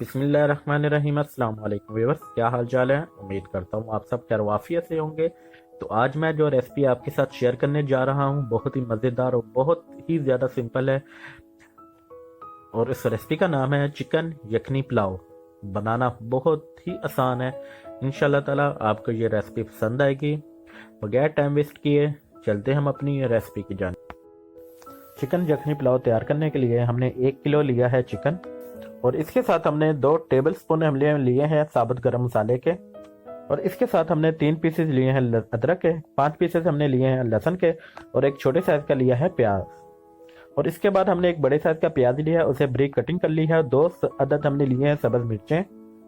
बिस्मिल्लाहिर्रहमानिर्रहीम। अस्सलाम वालेकुम व्यूअर्स, क्या हाल चाल है। उम्मीद करता हूँ आप सब खैरियत से होंगे। तो आज मैं जो रेसिपी आपके साथ शेयर करने जा रहा हूँ बहुत ही मज़ेदार और बहुत ही ज़्यादा सिंपल है। और इस रेसिपी का नाम है चिकन यखनी पुलाव। बनाना बहुत ही आसान है। इंशाल्लाह ताला आपको ये रेसिपी पसंद आएगी। बगैर टाइम वेस्ट किए चलते हम अपनी रेसिपी की जान। चिकन यखनी पुलाव तैयार करने के लिए हमने 1 किलो लिया है चिकन, और इसके साथ हमने 2 टेबल स्पून हमने लिए हैं साबुत गरम मसाले के, और इसके साथ हमने 3 पीसेस लिए हैं अदरक के, 5 पीसेस हमने लिए हैं लहसुन के, और एक छोटे साइज का लिया है प्याज। और इसके बाद हमने एक बड़े साइज का प्याज लिया है, उसे ब्रीक कटिंग कर ली है। 2 अदद हमने लिए हैं सब्ज मिर्चें,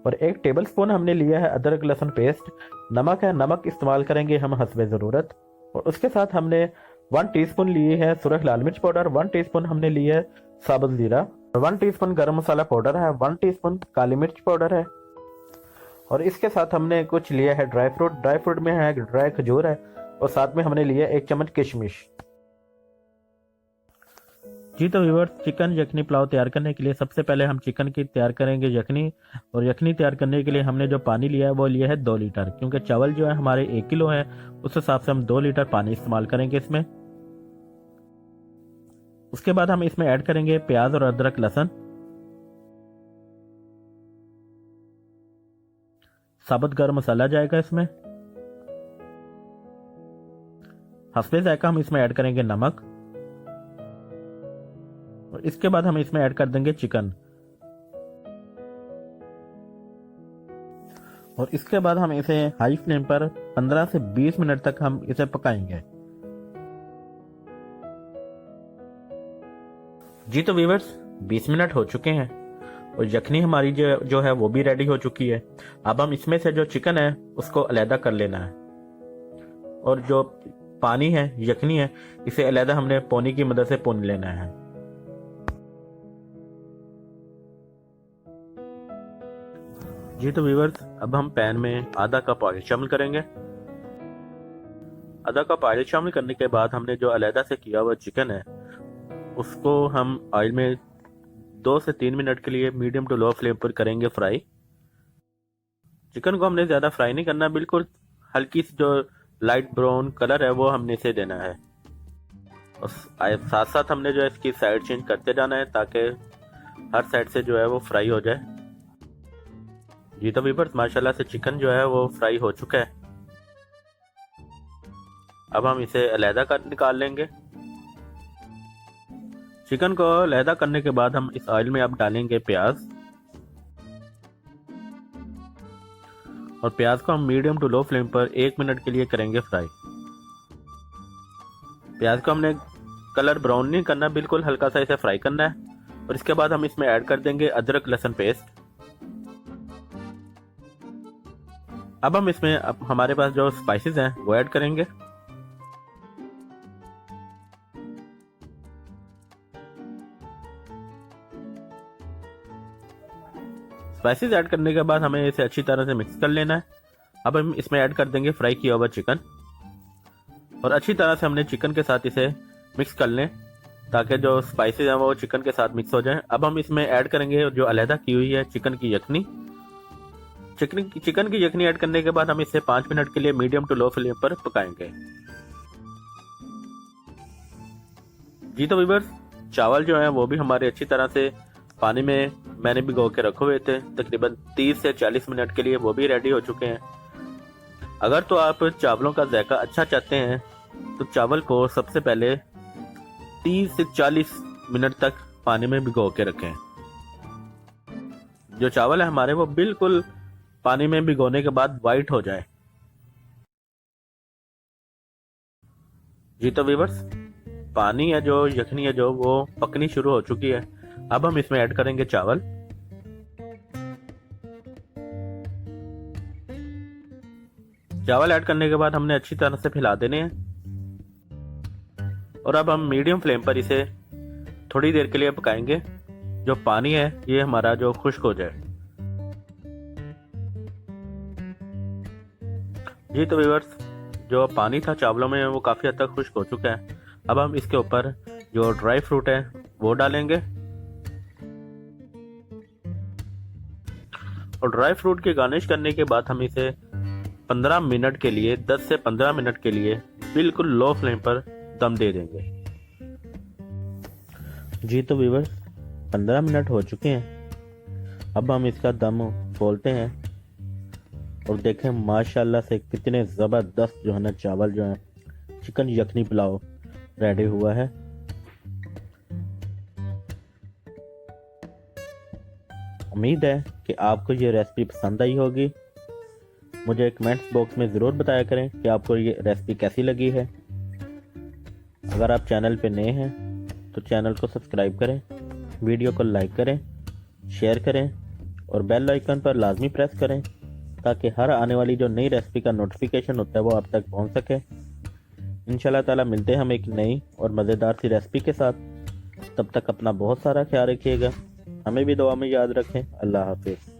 और 1 टेबल स्पून हमने लिया है अदरक लहसुन पेस्ट। नमक है, नमक इस्तेमाल करेंगे हम हस्बे ज़रूरत। और उसके साथ हमने 1 टीस्पून लिए है सुरख लाल मिर्च पाउडर, 1 टीस्पून हमने लिए है साबुत जीरा, 1 टीस्पून गरम मसाला पाउडर है, 1 टीस्पून काली मिर्च पाउडर है। और इसके साथ हमने कुछ लिया है ड्राई फ्रूट। ड्राई फ्रूट में है ड्राई खजूर है, और साथ में हमने लिया 1 चम्मच किशमिश। जी तो व्यूअर्स, चिकन यखनी पुलाव तैयार करने के लिए सबसे पहले हम चिकन की तैयार करेंगे यखनी। और यखनी तैयार करने के लिए हमने जो पानी लिया है वो लिया है 2 लीटर, क्योंकि चावल जो है हमारे 1 किलो है, उस हिसाब से हम 2 लीटर पानी इस्तेमाल करेंगे इसमें। उसके बाद हम इसमें ऐड करेंगे प्याज और अदरक लहसुन, साबुत गरम मसाला जाएगा इसमें, हस्बे जायका हम इसमें ऐड करेंगे नमक, और इसके बाद हम इसमें ऐड कर देंगे चिकन। और इसके बाद हम इसे हाई फ्लेम पर 15 से 20 मिनट तक हम इसे पकाएंगे। जी तो व्यूअर्स, 20 मिनट हो चुके हैं, और यखनी हमारी जो है वो भी रेडी हो चुकी है। अब हम इसमें से जो चिकन है उसको अलहदा कर लेना है, और जो पानी है यखनी है इसे अलहदा हमने पोनी की मदद से पोन लेना है। जी तो व्यूअर्स, अब हम पैन में आधा कप ऑयल शामिल करेंगे। आधा कप ऑयल शामिल करने के बाद हमने जो अलहदा से किया हुआ चिकन है उसको हम ऑयल में 2 से 3 मिनट के लिए मीडियम टू लो फ्लेम पर करेंगे फ्राई। चिकन को हमने ज़्यादा फ्राई नहीं करना, बिल्कुल हल्की सी जो लाइट ब्राउन कलर है वो हमने इसे देना है। और साथ साथ हमने जो है इसकी साइड चेंज करते जाना है ताकि हर साइड से जो है वो फ्राई हो जाए। जी तो व्यूअर्स, माशाल्लाह से चिकन जो है वो फ्राई हो चुका है। अब हम इसे अलहदा कर निकाल लेंगे। चिकन को अलहदा करने के बाद हम इस ऑयल में अब डालेंगे प्याज, और प्याज को हम मीडियम टू लो फ्लेम पर 1 मिनट के लिए करेंगे फ्राई। प्याज को हमने कलर ब्राउन नहीं करना, बिल्कुल हल्का सा इसे फ्राई करना है। और इसके बाद हम इसमें ऐड कर देंगे अदरक लहसुन पेस्ट। अब हम इसमें हमारे पास जो स्पाइसेस हैं वो ऐड करेंगे। स्पाइसेस ऐड करने के बाद हमें इसे अच्छी तरह से मिक्स कर लेना है। अब हम इसमें ऐड कर देंगे फ्राई किया हुआ चिकन, और अच्छी तरह से हमने चिकन के साथ इसे मिक्स कर लें ताकि जो स्पाइसेस हैं वो चिकन के साथ मिक्स हो जाएं। अब हम इसमें ऐड करेंगे जो अलहदा की हुई है चिकन की यखनी। चिकन की यखनी ऐड करने के बाद हम इसे 5 मिनट के लिए मीडियम टू लो फ्लेम पर पकाएंगे। जी तो व्यूअर्स, चावल जो है वो भी हमारे अच्छी तरह से पानी में मैंने भिगो के रखे हुए थे, तकरीबन 30 से 40 मिनट के लिए वो भी रेडी हो चुके हैं। अगर तो आप चावलों का जायका अच्छा चाहते हैं तो चावल को सबसे पहले 30 से 40 मिनट तक पानी में भिगो के रखें। जो चावल है हमारे वो बिल्कुल पानी में भिगोने के बाद वाइट हो जाए। जी तो व्यूअर्स, पानी है जो यखनी है जो वो पकनी शुरू हो चुकी है। अब हम इसमें ऐड करेंगे चावल। चावल ऐड करने के बाद हमने अच्छी तरह से फैला देने हैं, और अब हम मीडियम फ्लेम पर इसे थोड़ी देर के लिए पकाएंगे। जो पानी है ये हमारा जो खुश्क हो जाए। जी तो व्यूअर्स, जो पानी था चावलों में वो काफ़ी हद तक खुश्क हो चुका है। अब हम इसके ऊपर जो ड्राई फ्रूट है वो डालेंगे, और ड्राई फ्रूट की गार्निश करने के बाद हम इसे 15 मिनट के लिए 10 से 15 मिनट के लिए बिल्कुल लो फ्लेम पर दम दे देंगे। जी तो व्यूअर्स 15 मिनट हो चुके हैं। अब हम इसका दम खोलते हैं और देखें माशाल्लाह से कितने ज़बरदस्त जो है ना चावल जो है चिकन यखनी पुलाव रेडी हुआ है। उम्मीद है कि आपको ये रेसिपी पसंद आई होगी। मुझे कमेंट्स बॉक्स में ज़रूर बताया करें कि आपको ये रेसिपी कैसी लगी है। अगर आप चैनल पे नए हैं तो चैनल को सब्सक्राइब करें, वीडियो को लाइक करें, शेयर करें और बेल आइकन पर लाजमी प्रेस करें ताकि हर आने वाली जो नई रेसिपी का नोटिफिकेशन होता है वो आप तक पहुंच सके। इंशाल्लाह ताला मिलते हैं हम एक नई और मज़ेदार सी रेसिपी के साथ। तब तक अपना बहुत सारा ख्याल रखिएगा। हमें भी दुआ में याद रखें। अल्लाह हाफिज़।